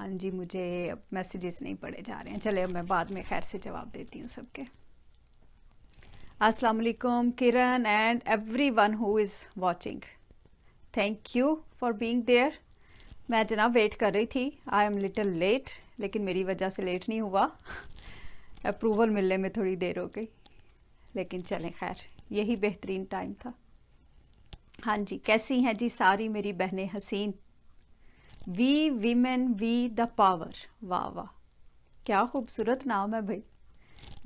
ہاں جی، مجھے اب میسیجز نہیں پڑھے جا رہے ہیں. چلے اب میں بعد میں خیر سے جواب دیتی ہوں سب کے. السلام علیکم کرن and every one who is watching. Thank you for being there. میں جناب ویٹ کر رہی تھی. آئی ایم لٹل لیٹ، لیکن میری وجہ سے لیٹ نہیں ہوا. اپروول ملنے میں تھوڑی دیر ہو گئی، لیکن چلیں خیر، یہی بہترین ٹائم تھا. ہاں جی، کیسی ہیں جی ساری میری بہنیں حسین؟ وی ویمن وی دا پاور. واہ واہ، کیا خوبصورت نام ہے بھائی.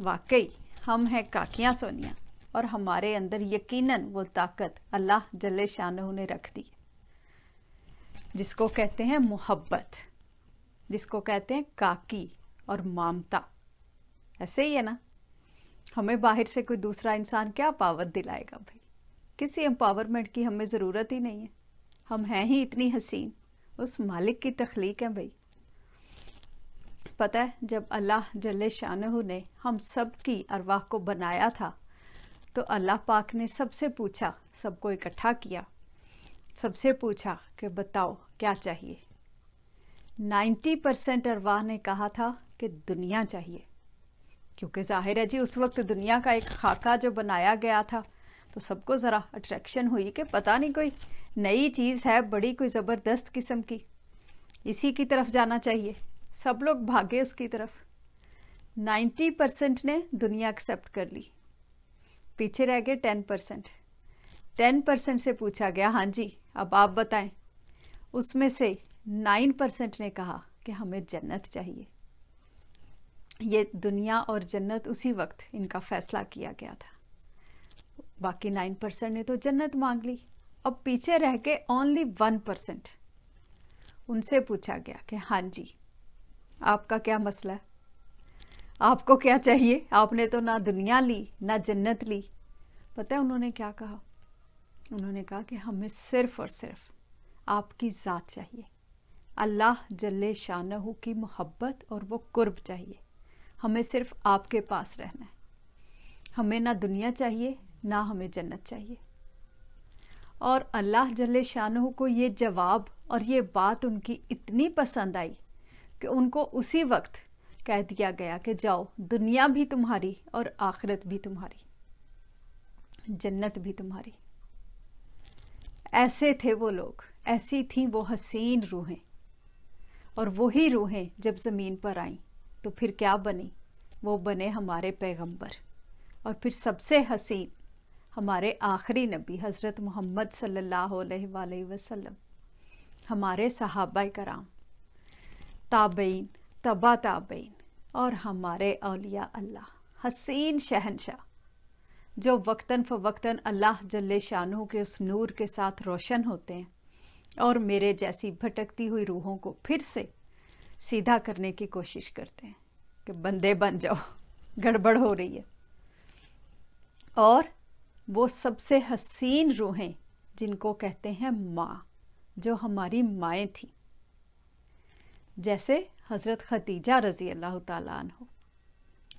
واقعی ہم ہیں کاکیاں سونیاں، اور ہمارے اندر یقیناً وہ طاقت اللہ جل شانہ نے رکھ دی، جس کو کہتے ہیں محبت، جس کو کہتے ہیں کاکی اور مامتا. ایسے ہی ہے نا. ہمیں باہر سے کوئی دوسرا انسان کیا پاور دلائے گا بھائی. کسی امپاورمنٹ کی ہمیں ضرورت ہی نہیں ہے. ہم ہیں ہی اتنی حسین، اس مالک کی تخلیق ہے بھائی. پتہ ہے جب اللہ جل شانہ نے ہم سب کی ارواح کو بنایا تھا، تو اللہ پاک نے سب سے پوچھا، سب کو اکٹھا کیا، سب سے پوچھا کہ بتاؤ کیا چاہیے. 90% ارواح نے کہا تھا کہ دنیا چاہیے، کیونکہ ظاہر ہے جی اس وقت دنیا کا ایک خاکہ جو بنایا گیا تھا، تو سب کو ذرا اٹریکشن ہوئی کہ پتہ نہیں کوئی نئی چیز ہے بڑی، کوئی زبردست قسم کی، اسی کی طرف جانا چاہیے. سب لوگ بھاگے اس کی طرف. 90% نے دنیا ایکسیپٹ کر لی، پیچھے رہ گئے 10%. 10% سے پوچھا گیا ہاں جی اب آپ بتائیں. اس میں سے 9% نے کہا کہ ہمیں جنت چاہیے. یہ دنیا اور جنت اسی وقت ان کا فیصلہ کیا گیا تھا. باقی 9% نے تو جنت مانگ لی. اب پیچھے رہ کے اونلی 1%. ان سے پوچھا گیا کہ ہاں جی آپ کا کیا مسئلہ ہے، آپ کو کیا چاہیے. آپ نے تو نہ دنیا لی نہ جنت لی. پتہ ہے انہوں نے کیا کہا؟ انہوں نے کہا کہ ہمیں صرف اور صرف آپ کی ذات چاہیے. اللہ جل شانہ کی محبت اور وہ قرب چاہیے. ہمیں صرف آپ کے پاس رہنا ہے. ہمیں نہ دنیا چاہیے نہ ہمیں جنت چاہیے. اور اللہ جل شانہ کو یہ جواب اور یہ بات ان کی اتنی پسند آئی کہ ان کو اسی وقت کہہ دیا گیا کہ جاؤ، دنیا بھی تمہاری اور آخرت بھی تمہاری، جنت بھی تمہاری. ایسے تھے وہ لوگ، ایسی تھیں وہ حسین روحیں. اور وہی روحیں جب زمین پر آئیں تو پھر کیا بنی؟ وہ بنے ہمارے پیغمبر، اور پھر سب سے حسین ہمارے آخری نبی حضرت محمد صلی اللہ علیہ وآلہ وسلم، ہمارے صحابہ کرام، تابعین، تبا تابعین، اور ہمارے اولیاء اللہ، حسین شہنشاہ جو وقتاً فوقتاً اللہ جل شانہ کے اس نور کے ساتھ روشن ہوتے ہیں اور میرے جیسی بھٹکتی ہوئی روحوں کو پھر سے سیدھا کرنے کی کوشش کرتے ہیں کہ بندے بن جاؤ، گڑبڑ ہو رہی ہے. اور وہ سب سے حسین روحیں جن کو کہتے ہیں ماں، جو ہماری مائیں تھیں، جیسے حضرت خدیجہ رضی اللہ تعالیٰ عنہ،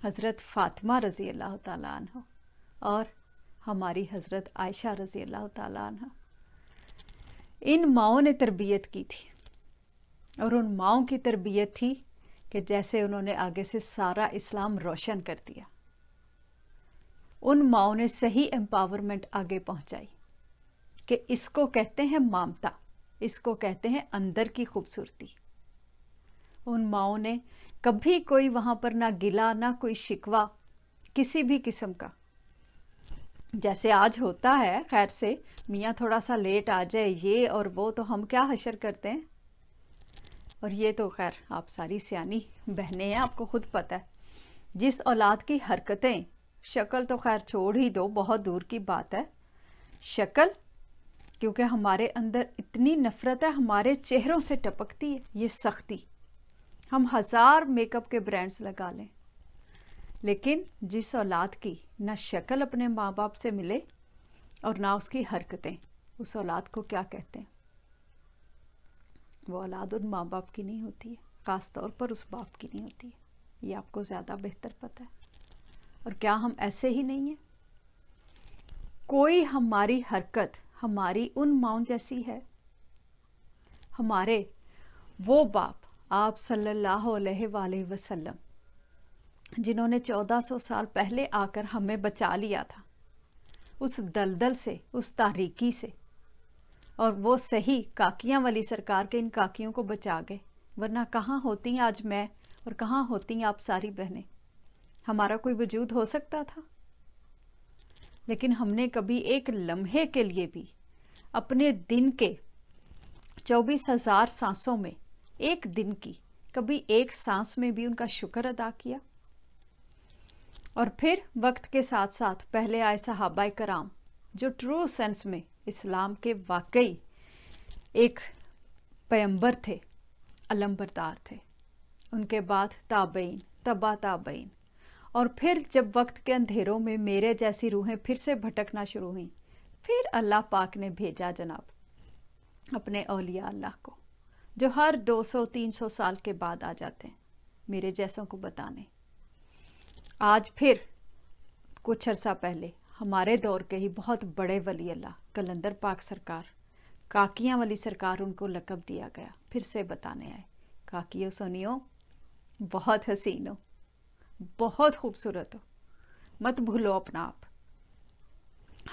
حضرت فاطمہ رضی اللہ تعالیٰ عنہ، اور ہماری حضرت عائشہ رضی اللہ تعالیٰ عنہ. ان ماؤں نے تربیت کی تھی، اور ان ماؤں کی تربیت تھی کہ جیسے انہوں نے آگے سے سارا اسلام روشن کر دیا. ان ماؤں نے صحیح امپاورمنٹ آگے پہنچائی کہ اس کو کہتے ہیں مامتا، اس کو کہتے ہیں اندر کی خوبصورتی. ان ماؤں نے کبھی کوئی وہاں پر نہ گلا نہ کوئی شکوہ کسی بھی قسم کا، جیسے آج ہوتا ہے خیر سے میاں تھوڑا سا لیٹ آ جائے یہ اور وہ، تو ہم کیا حشر کرتے ہیں. اور یہ تو خیر آپ ساری سیانی بہنیں ہیں، آپ کو خود پتہ ہے جس اولاد کی حرکتیں، شکل تو خیر چھوڑ ہی دو، بہت دور کی بات ہے شکل، کیونکہ ہمارے اندر اتنی نفرت ہے، ہمارے چہروں سے ٹپکتی ہے یہ سختی. ہم 1000 میک اپ کے برانڈز لگا لیں، لیکن جس اولاد کی نہ شکل اپنے ماں باپ سے ملے اور نہ اس کی حرکتیں، اس اولاد کو کیا کہتے ہیں؟ وہ اولاد ان ماں باپ کی نہیں ہوتی ہے، خاص طور پر اس باپ کی نہیں ہوتی ہے. یہ آپ کو زیادہ بہتر پتہ ہے. اور کیا ہم ایسے ہی نہیں ہیں؟ کوئی ہماری حرکت ہماری ان ماؤں جیسی ہے؟ ہمارے وہ باپ آپ صلی اللہ علیہ وآلہ وسلم جنہوں نے 1400 سال پہلے آ کر ہمیں بچا لیا تھا اس دلدل سے، اس تاریکی سے، اور وہ صحیح کاکیاں والی سرکار کے ان کاکیوں کو بچا گئے، ورنہ کہاں ہوتی آج میں اور کہاں ہوتی آپ ساری بہنیں؟ ہمارا کوئی وجود ہو سکتا تھا؟ لیکن ہم نے کبھی ایک لمحے کے لیے بھی اپنے دن کے 24,000 سانسوں میں ایک دن کی کبھی ایک سانس میں بھی ان کا شکر ادا کیا؟ اور پھر وقت کے ساتھ ساتھ پہلے آئے صحابہ کرام جو ٹرو سینس میں اسلام کے واقعی ایک پیمبر تھے، علم بردار تھے، ان کے بعد تابعین، تبع تابعین، اور پھر جب وقت کے اندھیروں میں میرے جیسی روحیں پھر سے بھٹکنا شروع ہوئیں، پھر اللہ پاک نے بھیجا جناب اپنے اولیاء اللہ کو جو ہر 200-300 سال کے بعد آ جاتے ہیں میرے جیسوں کو بتانے۔ آج پھر کچھ عرصہ پہلے ہمارے دور کے ہی بہت بڑے ولی اللہ قلندر پاک سرکار، کاکیاں والی سرکار ان کو لقب دیا گیا، پھر سے بتانے آئے، کاکیوں سنیو، بہت حسین ہو، بہت خوبصورت ہو، مت بھولو اپنا آپ۔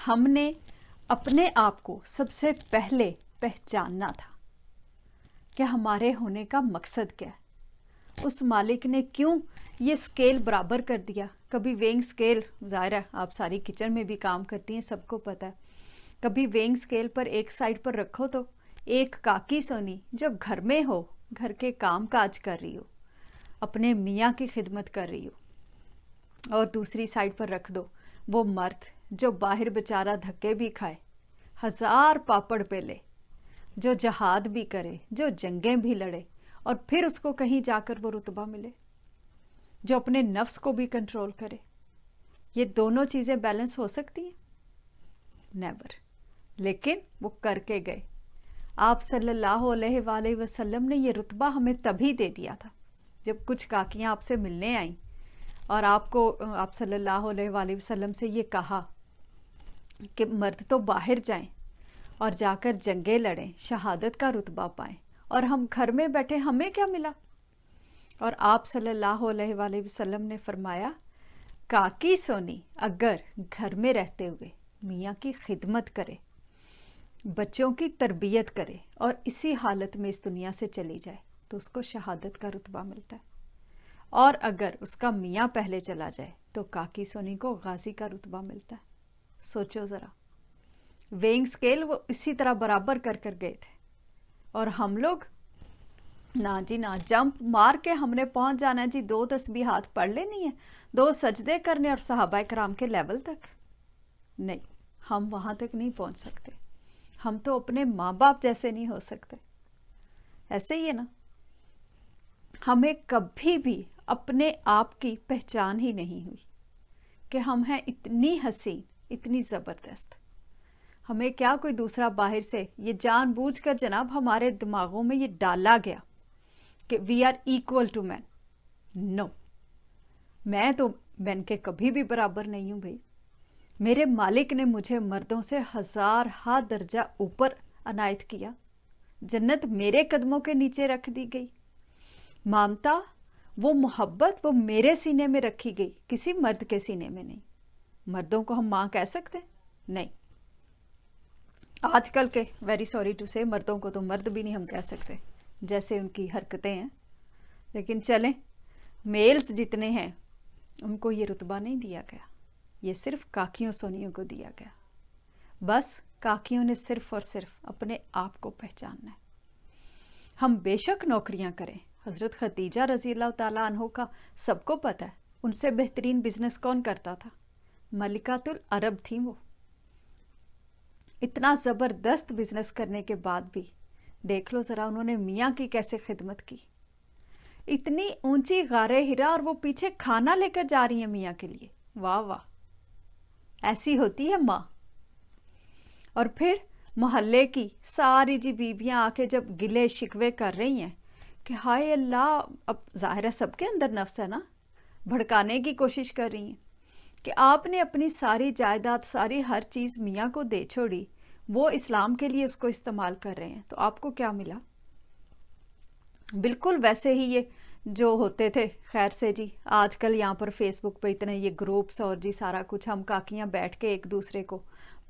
ہم نے اپنے آپ کو سب سے پہلے پہچاننا تھا کہ ہمارے ہونے کا مقصد کیا ہے۔ اس مالک نے کیوں یہ سکیل برابر کر دیا؟ کبھی وینگ سکیل، ظاہر ہے آپ ساری کچن میں بھی کام کرتی ہیں، سب کو پتہ ہے، کبھی وینگ سکیل پر ایک سائڈ پر رکھو تو ایک کاکی سونی جو گھر میں ہو، گھر کے کام کاج کر رہی ہو، اپنے میاں کی خدمت کر رہی ہو، اور دوسری سائڈ پر رکھ دو وہ مرد جو باہر بیچارہ دھکے بھی کھائے، 1000 پاپڑ پیلے، جو جہاد بھی کرے، جو جنگیں بھی لڑے، اور پھر اس کو کہیں جا کر وہ رتبہ ملے، جو اپنے نفس کو بھی کنٹرول کرے۔ یہ دونوں چیزیں بیلنس ہو سکتی ہیں؟ نیور۔ لیکن وہ کر کے گئے۔ آپ صلی اللہ علیہ وآلہ وسلم نے یہ رتبہ ہمیں تبھی دے دیا تھا جب کچھ کاکیاں آپ سے ملنے آئیں اور آپ صلی اللہ علیہ وآلہ وسلم سے یہ کہا کہ مرد تو باہر جائیں اور جا کر جنگیں لڑیں، شہادت کا رتبہ پائیں، اور ہم گھر میں بیٹھے ہمیں کیا ملا؟ اور آپ صلی اللہ علیہ وآلہ وسلم نے فرمایا، کاکی سونی اگر گھر میں رہتے ہوئے میاں کی خدمت کرے، بچوں کی تربیت کرے، اور اسی حالت میں اس دنیا سے چلی جائے تو اس کو شہادت کا رتبہ ملتا ہے، اور اگر اس کا میاں پہلے چلا جائے تو کاکی سونی کو غازی کا رتبہ ملتا ہے۔ سوچو ذرا، وینگ سکیل وہ اسی طرح برابر کر کر گئے تھے، اور ہم لوگ نہ جی نہ، جمپ مار کے ہم نے پہنچ جانا ہے جی، 2 تسبیحات پڑھ لینی ہے، 2 سجدے کرنے، اور صحابہ کرام کے لیول تک نہیں، ہم وہاں تک نہیں پہنچ سکتے، ہم تو اپنے ماں باپ جیسے نہیں ہو سکتے۔ ایسے ہی ہے نا، ہمیں کبھی بھی اپنے آپ کی پہچان ہی نہیں ہوئی کہ ہم ہیں اتنی حسین، اتنی زبردست۔ ہمیں کیا کوئی دوسرا باہر سے یہ جان بوجھ کر جناب ہمارے دماغوں میں یہ ڈالا گیا کہ وی آر ایکول ٹو مین۔ نو، میں تو مین کے کبھی بھی برابر نہیں ہوں بھائی۔ میرے مالک نے مجھے مردوں سے 1000 درجہ اوپر عنایت کیا، جنت میرے قدموں کے نیچے رکھ دی گئی، مامتا وہ محبت وہ میرے سینے میں رکھی گئی، کسی مرد کے سینے میں نہیں۔ مردوں کو ہم ماں کہہ سکتے نہیں، آج کل کے ویری سوری ٹو سے مردوں کو تو مرد بھی نہیں ہم کہہ سکتے جیسے ان کی حرکتیں ہیں، لیکن چلیں میلز جتنے ہیں ان کو یہ رتبہ نہیں دیا گیا، یہ صرف کاکیوں سونیوں کو دیا گیا۔ بس کاکیوں نے صرف اور صرف اپنے آپ کو پہچاننا ہے۔ ہم بے شک نوکریاں کریں، حضرت خدیجہ رضی اللہ تعالیٰ عنہ کا سب کو پتہ ہے، ان سے بہترین بزنس کون کرتا تھا؟ ملکۃ العرب تھیں وہ۔ اتنا زبردست بزنس کرنے کے بعد بھی دیکھ لو ذرا انہوں نے میاں کی کیسے خدمت کی، اتنی اونچی غار ہرا اور وہ پیچھے کھانا لے کر جا رہی ہیں میاں کے لیے۔ واہ واہ، ایسی ہوتی ہے ماں۔ اور پھر محلے کی ساری جی بیویاں آ کے جب گلے شکوے کر رہی ہیں کہ ہائے اللہ، اب ظاہر ہے سب کے اندر نفس ہے نا، بھڑکانے کی کوشش کر رہی ہیں کہ آپ نے اپنی ساری جائیداد، ساری ہر چیز میاں کو دے چھوڑی، وہ اسلام کے لیے اس کو استعمال کر رہے ہیں، تو آپ کو کیا ملا؟ بالکل ویسے ہی یہ جو ہوتے تھے. خیر سے جی آج کل یہاں پر فیس بک پہ اتنے یہ گروپس اور جی سارا کچھ، ہم کاکیاں بیٹھ کے ایک دوسرے کو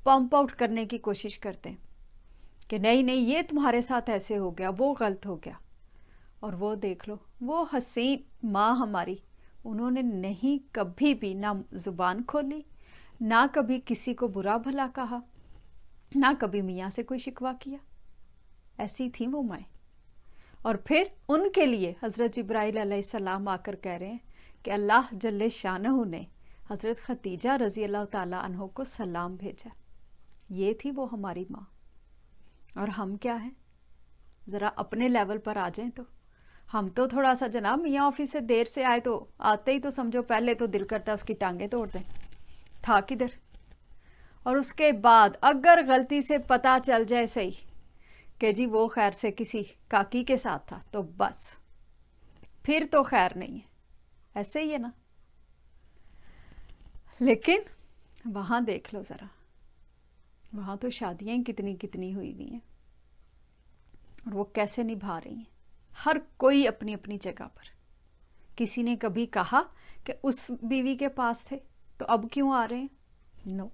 پمپ آؤٹ کرنے کی کوشش کرتے ہیں کہ نہیں نہیں یہ تمہارے ساتھ ایسے ہو گیا، وہ غلط ہو گیا. اور وہ دیکھ لو وہ حسین ماں ہماری، انہوں نے نہیں کبھی بھی نہ زبان کھولی، نہ کبھی کسی کو برا بھلا کہا، نہ کبھی میاں سے کوئی شکوہ کیا. ایسی تھیں وہ مائیں. اور پھر ان کے لیے حضرت جبرائیل علیہ السلام آ کر کہہ رہے ہیں کہ اللہ جل شانہ نے حضرت خدیجہ رضی اللہ تعالیٰ عنہ کو سلام بھیجا. یہ تھی وہ ہماری ماں. اور ہم کیا ہیں؟ ذرا اپنے لیول پر آ جائیں. تو ہم تو تھوڑا سا جناب میاں آفس سے دیر سے آئے تو آتے ہی تو سمجھو پہلے تو دل کرتا ہے اس کی ٹانگیں توڑ دیں، تھا کدھر. اور اس کے بعد اگر غلطی سے پتہ چل جائے صحیح کہ جی وہ خیر سے کسی کاکی کے ساتھ تھا تو بس پھر تو خیر نہیں ہے. ایسے ہی ہے نا. لیکن وہاں دیکھ لو ذرا، وہاں تو شادیاں کتنی کتنی ہوئی ہوئی ہیں اور وہ کیسے نبھا رہی ہیں. ہر کوئی اپنی اپنی جگہ پر. کسی نے کبھی کہا کہ اس بیوی کے پاس تھے تو اب کیوں آ رہے ہیں؟ نو.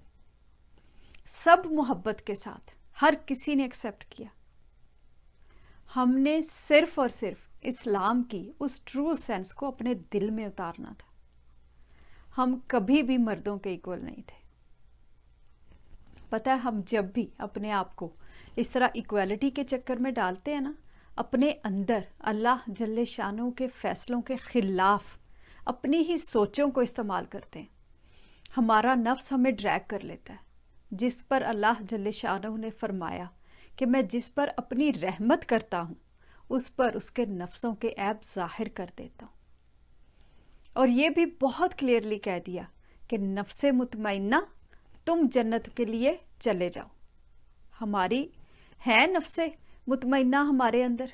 سب محبت کے ساتھ ہر کسی نے ایکسیپٹ کیا. ہم نے صرف اور صرف اسلام کی اس ٹرو سینس کو اپنے دل میں اتارنا تھا. ہم کبھی بھی مردوں کے ایکول نہیں تھے. پتہ ہے ہم جب بھی اپنے آپ کو اس طرح ایکویلٹی کے چکر میں ڈالتے ہیں نا، اپنے اندر اللہ جل شانہ کے فیصلوں کے خلاف اپنی ہی سوچوں کو استعمال کرتے ہیں. ہمارا نفس ہمیں ڈریگ کر لیتا ہے. جس پر اللہ جل شانہ نے فرمایا کہ میں جس پر اپنی رحمت کرتا ہوں اس پر اس کے نفسوں کے عیب ظاہر کر دیتا ہوں. اور یہ بھی بہت کلیئرلی کہہ دیا کہ نفس مطمئنہ تم جنت کے لیے چلے جاؤ. ہماری ہے نفس مطمئنہ ہمارے اندر؟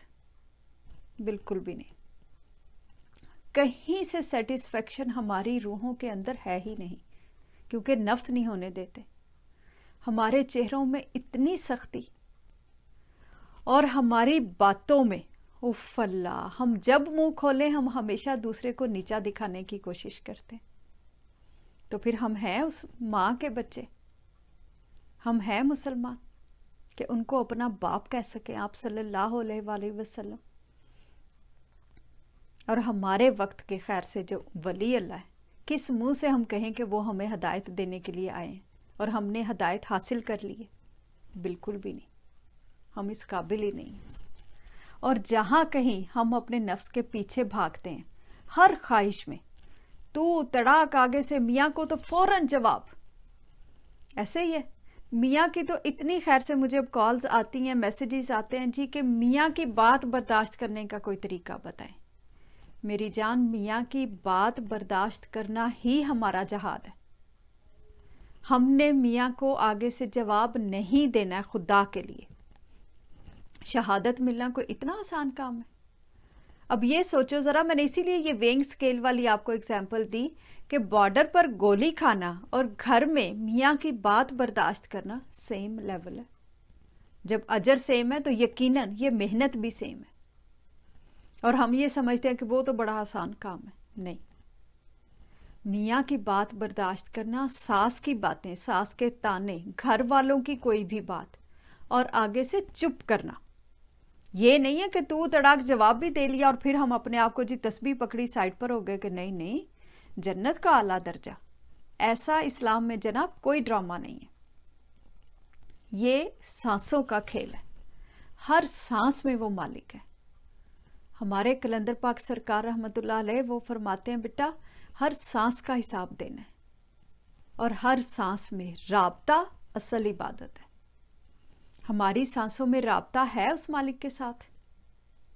بالکل بھی نہیں. کہیں سے سیٹسفیکشن ہماری روحوں کے اندر ہے ہی نہیں، کیونکہ نفس نہیں ہونے دیتے. ہمارے چہروں میں اتنی سختی اور ہماری باتوں میں اف اللہ، ہم جب منہ کھولیں ہم ہمیشہ دوسرے کو نیچا دکھانے کی کوشش کرتے ہیں. تو پھر ہم ہیں اس ماں کے بچے، ہم ہیں مسلمان کہ ان کو اپنا باپ کہہ سکیں آپ صلی اللہ علیہ وآلہ وسلم. اور ہمارے وقت کے خیر سے جو ولی اللہ ہے، کس منہ سے ہم کہیں کہ وہ ہمیں ہدایت دینے کے لیے آئے ہیں اور ہم نے ہدایت حاصل کر لی ہے؟ بالکل بھی نہیں. ہم اس قابل ہی نہیں. اور جہاں کہیں ہم اپنے نفس کے پیچھے بھاگتے ہیں ہر خواہش میں، تو تڑاک آگے سے میاں کو تو فوراً جواب. ایسے ہی ہے میاں کی تو اتنی خیر سے مجھے اب کالز آتی ہیں، میسیجز آتے ہیں جی کہ میاں کی بات برداشت کرنے کا کوئی طریقہ بتائیں. میری جان، میاں کی بات برداشت کرنا ہی ہمارا جہاد ہے. ہم نے میاں کو آگے سے جواب نہیں دینا ہے خدا کے لیے. شہادت ملنا کوئی اتنا آسان کام ہے؟ اب یہ سوچو ذرا، میں نے اسی لیے یہ وینگ سکیل والی آپ کو اگزامپل دی کہ بارڈر پر گولی کھانا اور گھر میں میاں کی بات برداشت کرنا سیم لیول ہے. جب اجر سیم ہے تو یقیناً یہ محنت بھی سیم ہے. اور ہم یہ سمجھتے ہیں کہ وہ تو بڑا آسان کام ہے. نہیں. میاں کی بات برداشت کرنا، ساس کی باتیں، ساس کے تانے، گھر والوں کی کوئی بھی بات، اور آگے سے چپ کرنا. یہ نہیں ہے کہ تو تڑاک جواب بھی دے لیا اور پھر ہم اپنے آپ کو جی تسبیح پکڑی سائڈ پر ہو گئے کہ نہیں نہیں جنت کا اعلیٰ درجہ. ایسا اسلام میں جناب کوئی ڈرامہ نہیں ہے. یہ سانسوں کا کھیل ہے. ہر سانس میں وہ مالک ہے. ہمارے کلندر پاک سرکار رحمت اللہ علیہ وہ فرماتے ہیں بیٹا ہر سانس کا حساب دینا ہے، اور ہر سانس میں رابطہ اصل عبادت ہے. ہماری سانسوں میں رابطہ ہے اس مالک کے ساتھ؟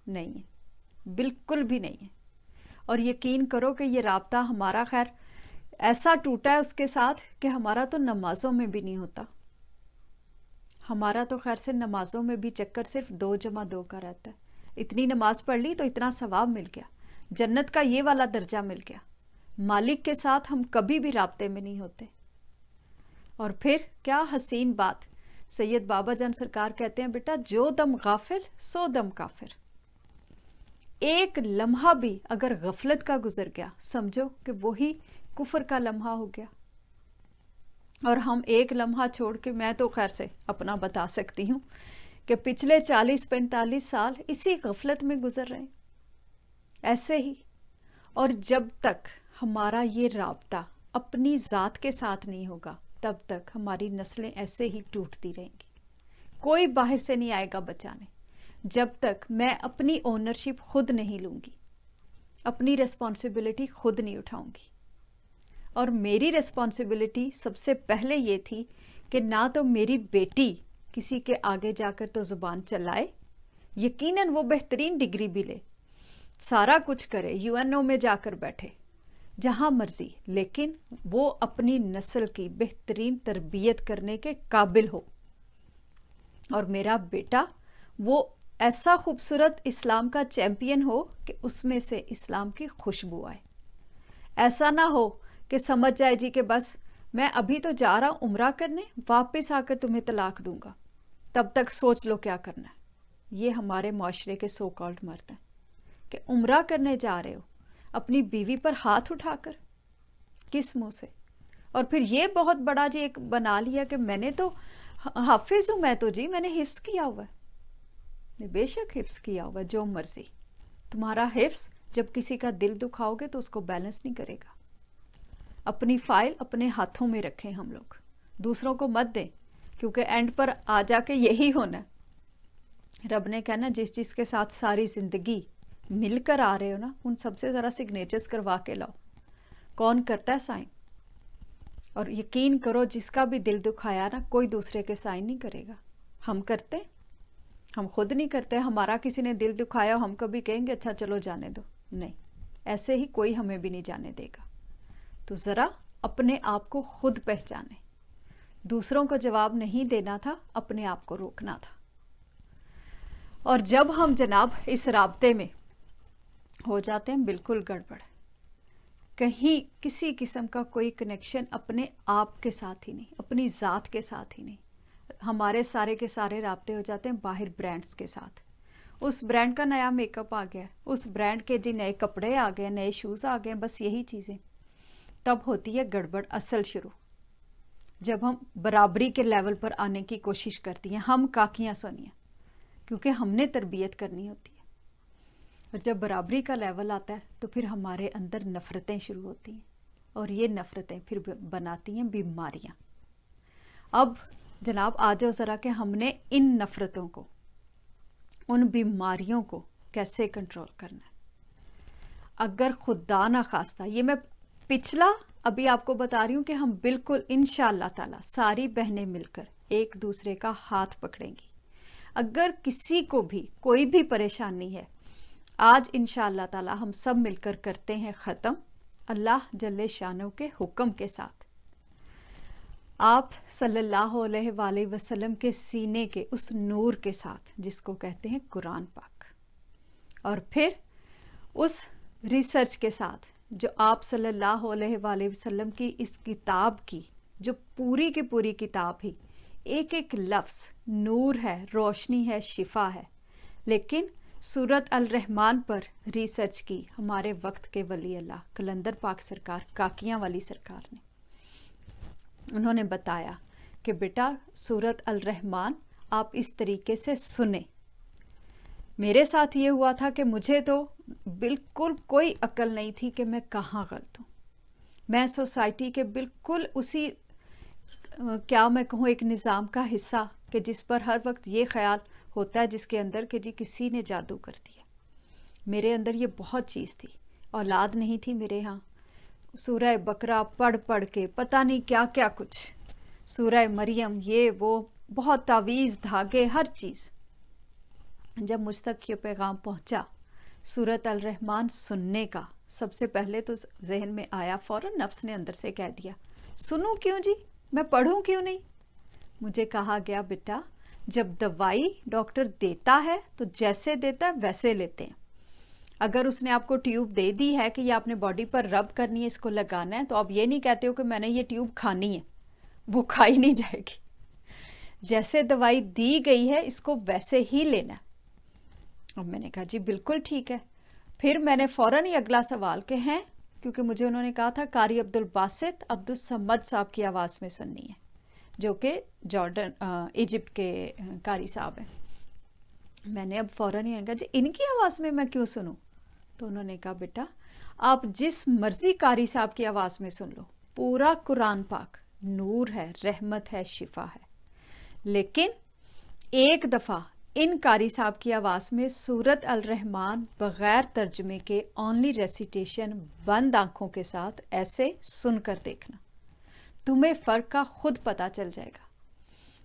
نہیں ہے، بالکل بھی نہیں ہے. اور یقین کرو کہ یہ رابطہ ہمارا خیر ایسا ٹوٹا ہے اس کے ساتھ کہ ہمارا تو نمازوں میں بھی نہیں ہوتا. ہمارا تو خیر سے نمازوں میں بھی چکر صرف 2 جمع 2 کا رہتا ہے. اتنی نماز پڑھ لی تو اتنا ثواب مل گیا، جنت کا یہ والا درجہ مل گیا. مالک کے ساتھ ہم کبھی بھی رابطے میں نہیں ہوتے. اور پھر کیا حسین بات سید بابا جان سرکار کہتے ہیں بیٹا جو دم غافل سو دم کافر. ایک لمحہ بھی اگر غفلت کا گزر گیا سمجھو کہ وہی کفر کا لمحہ ہو گیا. اور ہم ایک لمحہ چھوڑ کے، میں تو خیر سے اپنا بتا سکتی ہوں کہ پچھلے 40-45 سال اسی غفلت میں گزر رہے ہیں ایسے ہی. اور جب تک ہمارا یہ رابطہ اپنی ذات کے ساتھ نہیں ہوگا تب تک ہماری نسلیں ایسے ہی ٹوٹتی رہیں گی. کوئی باہر سے نہیں آئے گا بچانے جب تک میں اپنی اونرشپ خود نہیں لوں گی، اپنی ریسپانسبلٹی خود نہیں اٹھاؤں گی. اور میری ریسپانسبلٹی سب سے پہلے یہ تھی کہ نہ تو میری بیٹی کسی کے آگے جا کر تو زبان چلائے، یقیناً وہ بہترین ڈگری بھی لے، سارا کچھ کرے، UNO میں جا کر بیٹھے، جہاں مرضی، لیکن وہ اپنی نسل کی بہترین تربیت کرنے کے قابل ہو. اور میرا بیٹا وہ ایسا خوبصورت اسلام کا چیمپئن ہو کہ اس میں سے اسلام کی خوشبو آئے. ایسا نہ ہو کہ سمجھ جائے جی کہ بس میں ابھی تو جا رہا ہوں عمرہ کرنے، واپس آ کر تمہیں طلاق دوں گا، تب تک سوچ لو کیا کرنا ہے. یہ ہمارے معاشرے کے سو کالڈ مرد ہیں کہ عمرہ کرنے جا رہے ہو اپنی بیوی پر ہاتھ اٹھا کر، کس منہ سے؟ اور پھر یہ بہت بڑا جی ایک بنا لیا کہ میں نے تو حافظ ہوں، میں تو جی میں نے حفظ کیا ہوا ہے. بے شک حفظ کیا ہوا ہے، جو مرضی. تمہارا حفظ جب کسی کا دل دکھاؤ گے تو اس کو بیلنس نہیں کرے گا. اپنی فائل اپنے ہاتھوں میں رکھیں ہم لوگ، دوسروں کو مت دیں، کیونکہ اینڈ پر آ جا کے یہی ہونا ہے. رب نے کہنا جس کے ساتھ ساری زندگی مل کر آ رہے ہو نا، ان سب سے ذرا سگنیچرز کروا کے لاؤ. کون کرتا ہے سائن؟ اور یقین کرو جس کا بھی دل دکھایا نا، کوئی دوسرے کے سائن نہیں کرے گا. ہم کرتے، ہم خود نہیں کرتے. ہمارا کسی نے دل دکھایا ہم کبھی کہیں گے اچھا چلو جانے دو؟ نہیں، ایسے ہی کوئی ہمیں بھی نہیں جانے دے گا. تو ذرا اپنے آپ کو خود پہچانے. دوسروں کو جواب نہیں دینا تھا، اپنے آپ کو روکنا تھا. اور جب ہم جناب اس رابطے میں ہو جاتے ہیں بالکل گڑبڑ، کہیں کسی قسم کا کوئی کنیکشن اپنے آپ کے ساتھ ہی نہیں، اپنی ذات کے ساتھ ہی نہیں. ہمارے سارے کے سارے رابطے ہو جاتے ہیں باہر برانڈز کے ساتھ. اس برانڈ کا نیا میک اپ آ گیا، اس برانڈ کے جی نئے کپڑے آ گئے، نئے شوز آ گئے، بس یہی چیزیں. تب ہوتی ہے گڑبڑ اصل شروع، جب ہم برابری کے لیول پر آنے کی کوشش کرتی ہیں. ہم کاکیاں سونیاں، کیونکہ ہم نے تربیت کرنی ہوتی ہے. اور جب برابری کا لیول آتا ہے تو پھر ہمارے اندر نفرتیں شروع ہوتی ہیں، اور یہ نفرتیں پھر بناتی ہیں بیماریاں. اب جناب آ جاؤ ذرا کہ ہم نے ان نفرتوں کو، ان بیماریوں کو کیسے کنٹرول کرنا ہے. اگر خدا نہ خواستہ، یہ میں پچھلا ابھی آپ کو بتا رہی ہوں کہ ہم بالکل انشاءاللہ تعالی ساری بہنیں مل کر ایک دوسرے کا ہاتھ پکڑیں گی. اگر کسی کو بھی کوئی بھی پریشانی ہے، آج انشاءاللہ تعالی ہم سب مل کر کرتے ہیں ختم، اللہ جل شانہ کے حکم کے ساتھ. آپ صلی اللہ علیہ وآلہ وسلم کے سینے کے اس نور کے ساتھ جس کو کہتے ہیں قرآن پاک، اور پھر اس ریسرچ کے ساتھ جو آپ صلی اللہ علیہ وآلہ وسلم کی اس کتاب کی، جو پوری کی پوری کتاب ہی ایک ایک لفظ نور ہے، روشنی ہے، شفا ہے. لیکن سورت الرحمن پر ریسرچ کی ہمارے وقت کے ولی اللہ قلندر پاک سرکار، کاکیاں والی سرکار نے. انہوں نے بتایا کہ بیٹا سورت الرحمن آپ اس طریقے سے سنیں. میرے ساتھ یہ ہوا تھا کہ مجھے تو بالکل کوئی عقل نہیں تھی کہ میں کہاں غلط ہوں. میں سوسائٹی کے بالکل اسی کیا میں کہوں ایک نظام کا حصہ کہ جس پر ہر وقت یہ خیال ہوتا ہے جس کے اندر کہ جی کسی نے جادو کر دیا. میرے اندر یہ بہت چیز تھی. اولاد نہیں تھی میرے ہاں. سورہ بقرہ پڑھ کے پتہ نہیں کیا کیا کچھ، سورہ مریم، یہ وہ بہت تعویذ دھاگے ہر چیز. جب مجھ تک یہ پیغام پہنچا سورت الرحمن سننے کا، سب سے پہلے تو ذہن میں آیا، فوراً نفس نے اندر سے کہہ دیا سنوں کیوں جی، میں پڑھوں کیوں نہیں. مجھے کہا گیا بیٹا جب دوائی ڈاکٹر دیتا ہے تو جیسے دیتا ہے ویسے لیتے ہیں. اگر اس نے آپ کو ٹیوب دے دی ہے کہ یہ آپ نے باڈی پر رب کرنی ہے، اس کو لگانا ہے، تو آپ یہ نہیں کہتے ہو کہ میں نے یہ ٹیوب کھانی ہے، وہ کھائی نہیں جائے گی. جیسے دوائی دی گئی ہے اس کو ویسے ہی لینا ہے. اور میں نے کہا جی بالکل ٹھیک ہے. پھر میں نے فوراً ہی اگلا سوال کہ ہیں، کیونکہ مجھے انہوں نے کہا تھا قاری عبدالباسط عبدالصمد صاحب کی آواز میں سننی ہے، جو کہ جارڈن ایجپٹ کے قاری صاحب ہیں. میں نے اب فوراً ہی کہا جی ان کی آواز میں کیوں سنوں؟ تو انہوں نے کہا بیٹا آپ جس مرضی قاری صاحب کی آواز میں سن لو، پورا قرآن پاک نور ہے، رحمت ہے، شفا ہے، لیکن ایک دفعہ ان قاری صاحب کی آواز میں سورت الرحمن بغیر ترجمے کے اونلی ریسیٹیشن بند آنکھوں کے ساتھ ایسے سن کر دیکھنا، تمہیں فرق کا خود پتا چل جائے گا.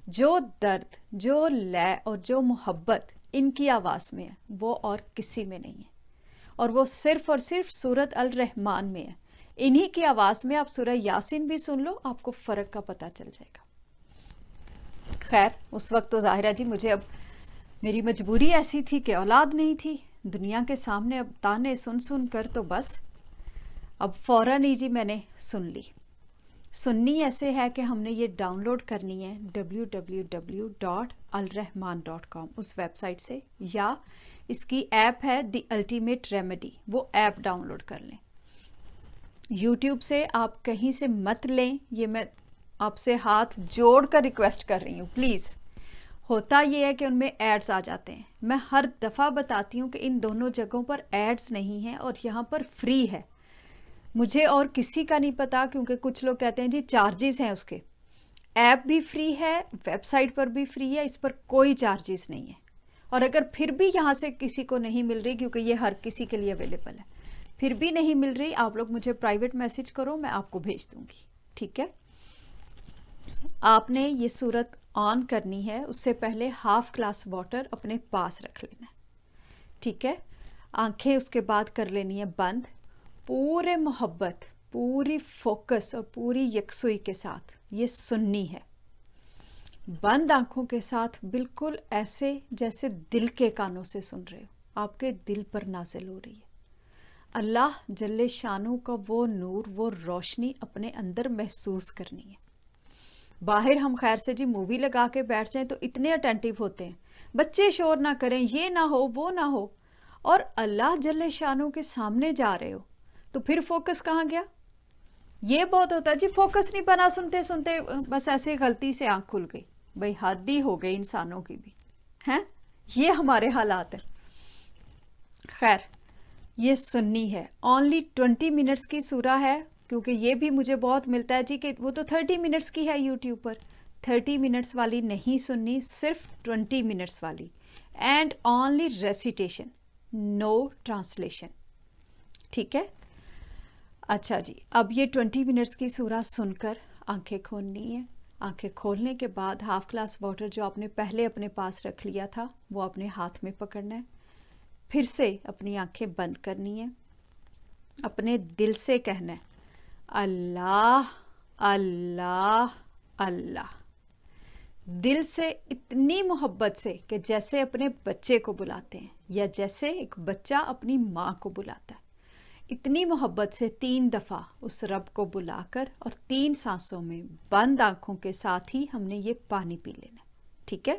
جو درد، جو لے اور جو محبت ان کی آواز میں ہے وہ اور کسی میں نہیں ہے، اور وہ صرف اور صرف سورت الرحمن میں ہے. انہی کی آواز میں آپ سورہ یاسین بھی سن لو، آپ کو فرق کا پتا چل جائے گا. خیر اس وقت تو ظاہرہ جی مجھے اب میری مجبوری ایسی تھی کہ اولاد نہیں تھی، دنیا کے سامنے اب تانے سن سن کر تو بس اب فوراً ہی جی میں نے سن لی. سننی ایسے ہے کہ ہم نے یہ ڈاؤن لوڈ کرنی ہے www.alrahman.com اس ویب سائٹ سے، یا اس کی ایپ ہے دی الٹیمیٹ ریمیڈی، وہ ایپ ڈاؤن لوڈ کر لیں. یوٹیوب سے آپ کہیں سے مت لیں، یہ میں آپ سے ہاتھ جوڑ کر ریکویسٹ کر رہی ہوں پلیز. ہوتا یہ ہے کہ ان میں ایڈز آ جاتے ہیں. میں ہر دفعہ بتاتی ہوں کہ ان دونوں جگہوں پر ایڈز نہیں ہیں اور یہاں پر فری ہے. مجھے اور کسی کا نہیں پتا، کیونکہ کچھ لوگ کہتے ہیں جی چارجز ہیں اس کے. ایپ بھی فری ہے، ویب سائٹ پر بھی فری ہے، اس پر کوئی چارجز نہیں ہے. اور اگر پھر بھی یہاں سے کسی کو نہیں مل رہی، کیونکہ یہ ہر کسی کے لیے اویلیبل ہے، پھر بھی نہیں مل رہی، آپ لوگ مجھے پرائیویٹ میسج کرو، میں آپ کو بھیج دوں گی. ٹھیک ہے؟ آپ نے یہ صورت آن کرنی ہے، اس سے پہلے ہاف گلاس واٹر اپنے پاس رکھ لینا ہے. ٹھیک ہے؟ آنکھیں اس کے بعد کر لینی ہے بند. پورے محبت، پوری فوکس اور پوری یکسوئی کے ساتھ یہ سننی ہے، بند آنکھوں کے ساتھ، بالکل ایسے جیسے دل کے کانوں سے سن رہے ہو، آپ کے دل پر نازل ہو رہی ہے. اللہ جل شانو کا وہ نور، وہ روشنی اپنے اندر محسوس کرنی ہے. باہر ہم خیر سے جی مووی لگا کے بیٹھ جائیں تو اتنے اٹینٹیو ہوتے ہیں، بچے شور نہ کریں، یہ نہ ہو وہ نہ ہو، اور اللہ جل شانو کے سامنے جا رہے ہو تو پھر فوکس کہاں گیا؟ یہ بہت ہوتا ہے جی فوکس نہیں بنا، سنتے سنتے بس ایسے غلطی سے آنکھ کھل گئی. بھئی حد ہی ہو گئی انسانوں کی بھی ہیں، یہ ہمارے حالات ہیں. خیر یہ سننی ہے. اونلی 20 منٹس کی سورہ ہے، کیونکہ یہ بھی مجھے بہت ملتا ہے جی کہ وہ تو 30 منٹس کی ہے یوٹیوب پر. 30 منٹس والی نہیں سننی، صرف 20 منٹس والی. And only recitation, no translation. ٹھیک ہے؟ اچھا جی، اب یہ 20 منٹس کی سورہ سن کر آنکھیں کھولنی ہے. آنکھیں کھولنے کے بعد ہاف گلاس واٹر جو آپ نے پہلے اپنے پاس رکھ لیا تھا وہ اپنے ہاتھ میں پکڑنا ہے. پھر سے اپنی آنکھیں بند کرنی ہے. اپنے دل سے کہنا ہے اللہ اللہ اللہ، دل سے اتنی محبت سے کہ جیسے اپنے بچے کو بلاتے ہیں، یا جیسے ایک بچہ اپنی ماں کو بلاتا ہے. اتنی محبت سے 3 دفعہ اس رب کو بلا کر اور 3 سانسوں میں بند آنکھوں کے ساتھ ہی ہم نے یہ پانی پی لینا. ٹھیک ہے؟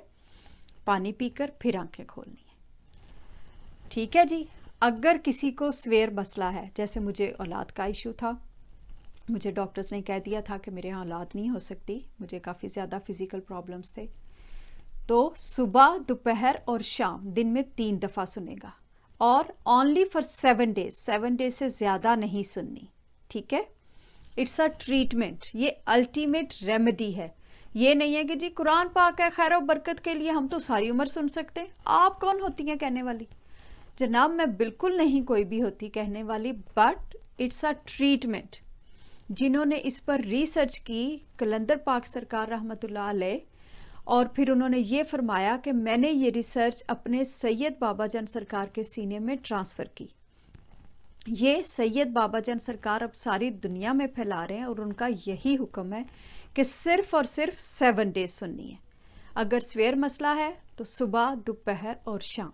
پانی پی کر پھر آنکھیں کھولنی ہے. ٹھیک ہے جی. اگر کسی کو سویر مسئلہ ہے، جیسے مجھے اولاد کا ایشو تھا، مجھے ڈاکٹرز نے کہہ دیا تھا کہ میرے یہاں اولاد نہیں ہو سکتی، مجھے کافی زیادہ فزیکل پرابلمز تھے، تو صبح، دوپہر اور شام دن میں 3 دفعہ سنے گا، اور اونلی فار 7 days، 7 days سے زیادہ نہیں سننی. ٹھیک ہے؟ اٹس اے ٹریٹمنٹ، یہ الٹیمیٹ ریمیڈی ہے. یہ نہیں ہے کہ جی قرآن پاک ہے خیر و برکت کے لیے ہم تو ساری عمر سن سکتے ہیں. آپ کون ہوتی ہیں کہنے والی؟ جناب میں بالکل نہیں کوئی بھی ہوتی کہنے والی، بٹ اٹس اے ٹریٹمنٹ. جنہوں نے اس پر ریسرچ کی، کلندر پاک سرکار رحمۃ اللہ علیہ، اور پھر انہوں نے یہ فرمایا کہ میں نے یہ ریسرچ اپنے سید بابا جان سرکار کے سینے میں ٹرانسفر کی. یہ سید بابا جان سرکار اب ساری دنیا میں پھیلا رہے ہیں، اور ان کا یہی حکم ہے کہ صرف اور صرف 7 days سننی ہے. اگر سویر مسئلہ ہے تو صبح، دوپہر اور شام.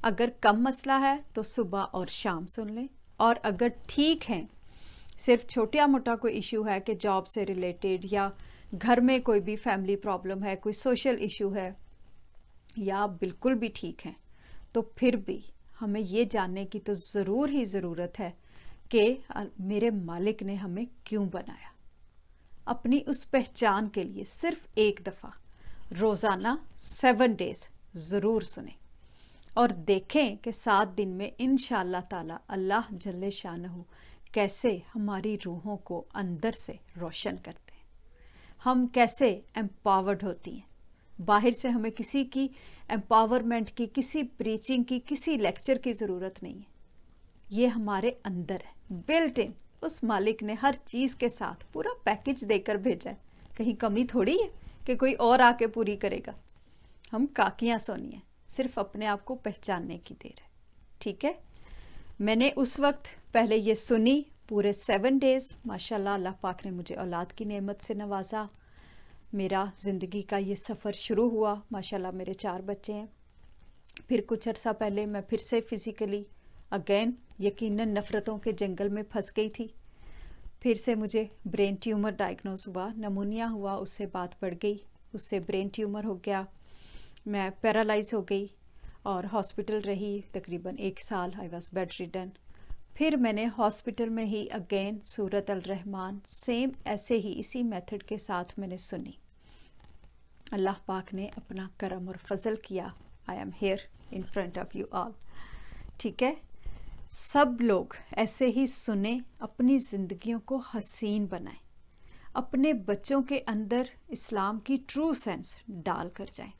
اگر کم مسئلہ ہے تو صبح اور شام سن لیں. اور اگر ٹھیک ہیں، صرف چھوٹا موٹا کوئی ایشو ہے کہ جاب سے ریلیٹڈ، یا گھر میں کوئی بھی فیملی پرابلم ہے، کوئی سوشل ایشو ہے، یا بالکل بھی ٹھیک ہیں، تو پھر بھی ہمیں یہ جاننے کی تو ضرور ہی ضرورت ہے کہ میرے مالک نے ہمیں کیوں بنایا. اپنی اس پہچان کے لیے صرف ایک دفعہ روزانہ 7 days ضرور سنیں اور دیکھیں کہ 7 دن میں انشاءاللہ تعالی اللہ جل شانہ کیسے ہماری روحوں کو اندر سے روشن کرتے ہیں، ہم کیسے ایمپاورڈ ہوتی ہیں. باہر سے ہمیں کسی کی ایمپاورمنٹ کی، کسی پریچنگ کی، کسی لیکچر کی ضرورت نہیں ہے. یہ ہمارے اندر ہے، بلٹ ان. اس مالک نے ہر چیز کے ساتھ پورا پیکج دے کر بھیجا ہے. کہیں کمی تھوڑی ہے کہ کوئی اور آ کے پوری کرے گا. ہم کاکیاں سونی ہیں، صرف اپنے آپ کو پہچاننے کی دیر ہے. ٹھیک ہے، میں نے اس وقت پہلے یہ سنی پورے 7 days. ماشاءاللہ اللہ پاک نے مجھے اولاد کی نعمت سے نوازا. میرا زندگی کا یہ سفر شروع ہوا. ماشاءاللہ میرے 4 بچے ہیں. پھر کچھ عرصہ پہلے میں پھر سے فزیکلی اگین یقیناً نفرتوں کے جنگل میں پھنس گئی تھی. پھر سے مجھے برین ٹیومر ڈائگنوز ہوا، نمونیا ہوا، اس سے بات بڑھ گئی، اس سے برین ٹیومر ہو گیا، میں پیرالائز ہو گئی اور ہاسپٹل رہی تقریباً 1 سال. I was bedridden. پھر میں نے ہاسپٹل میں ہی اگین سورت الرحمن سیم ایسے ہی اسی میتھڈ کے ساتھ میں نے سنی. اللہ پاک نے اپنا کرم اور فضل کیا. I am here in front of you all. ٹھیک ہے، سب لوگ ایسے ہی سنیں، اپنی زندگیوں کو حسین بنائیں، اپنے بچوں کے اندر اسلام کی ٹرو سینس ڈال کر جائیں.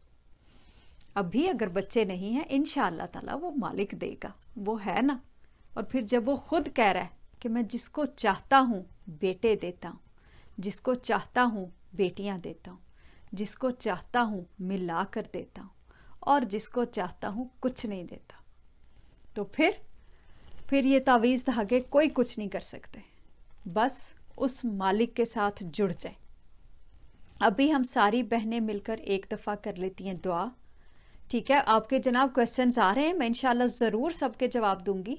ابھی اگر بچے نہیں ہیں انشاءاللہ تعالی وہ مالک دے گا، وہ ہے نا. اور پھر جب وہ خود کہہ رہا ہے کہ میں جس کو چاہتا ہوں بیٹے دیتا ہوں، جس کو چاہتا ہوں بیٹیاں دیتا ہوں، جس کو چاہتا ہوں ملا کر دیتا ہوں، اور جس کو چاہتا ہوں کچھ نہیں دیتا، تو پھر یہ تعویذ دھاگے کوئی کچھ نہیں کر سکتے. بس اس مالک کے ساتھ جڑ جائیں. ابھی ہم ساری بہنیں مل کر ایک دفعہ کر لیتی ہیں دعا. ٹھیک ہے، آپ کے جناب کوشچنز آ رہے ہیں، میں انشاءاللہ ضرور سب کے جواب دوں گی.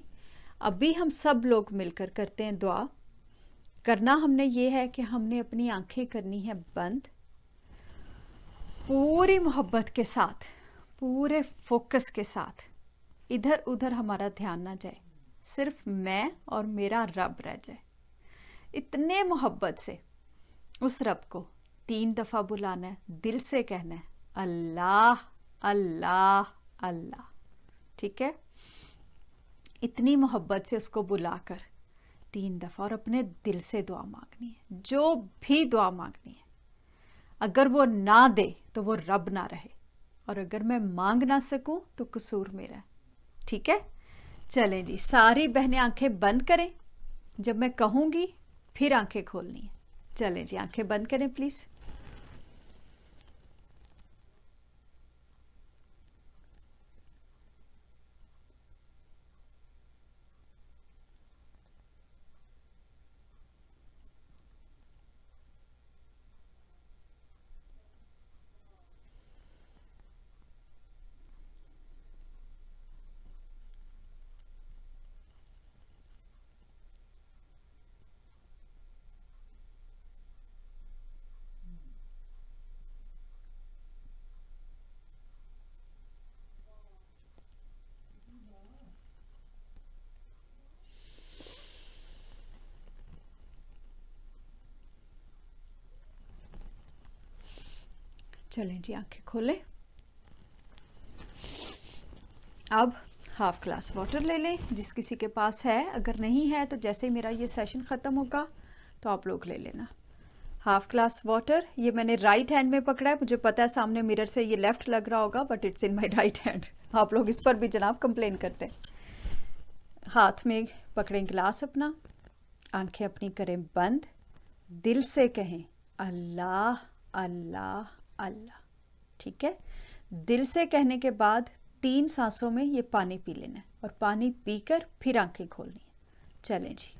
ابھی ہم سب لوگ مل کر کرتے ہیں دعا. کرنا ہم نے یہ ہے کہ ہم نے اپنی آنکھیں کرنی ہے بند، پوری محبت کے ساتھ، پورے فوکس کے ساتھ. ادھر ادھر ہمارا دھیان نہ جائے، صرف میں اور میرا رب رہ جائے. اتنے محبت سے اس رب کو 3 دفعہ بلانا ہے، دل سے کہنا ہے اللہ اللہ اللہ. ٹھیک ہے، اتنی محبت سے اس کو بلا کر 3 دفعہ اور اپنے دل سے دعا مانگنی ہے، جو بھی دعا مانگنی ہے. اگر وہ نہ دے تو وہ رب نہ رہے، اور اگر میں مانگ نہ سکوں تو قصور میرا ہے. ٹھیک ہے، چلیں جی ساری بہنیں آنکھیں بند کریں. جب میں کہوں گی پھر آنکھیں کھولنی ہیں. چلیں جی آنکھیں بند کریں پلیز. چلیں جی آنکھیں کھولیں. اب ہاف گلاس واٹر لے لیں جس کسی کے پاس ہے. اگر نہیں ہے تو جیسے ہی میرا یہ سیشن ختم ہوگا تو آپ لوگ لے لینا. Half glass water. یہ میں نے رائٹ ہینڈ میں پکڑا ہے، مجھے پتا ہے سامنے میرر سے یہ لیفٹ لگ رہا ہوگا، but it's in my right hand. آپ لوگ اس پر بھی جناب کمپلین کرتے ہیں. ہاتھ میں پکڑیں گلاس اپنا، آنکھیں اپنی کریں بند، دل سے کہیں اللہ اللہ اللہ. ٹھیک ہے، دل سے کہنے کے بعد 3 سانسوں میں یہ پانی پی لینا ہے، اور پانی پی کر پھر آنکھیں کھولنی ہیں. چلیں جی.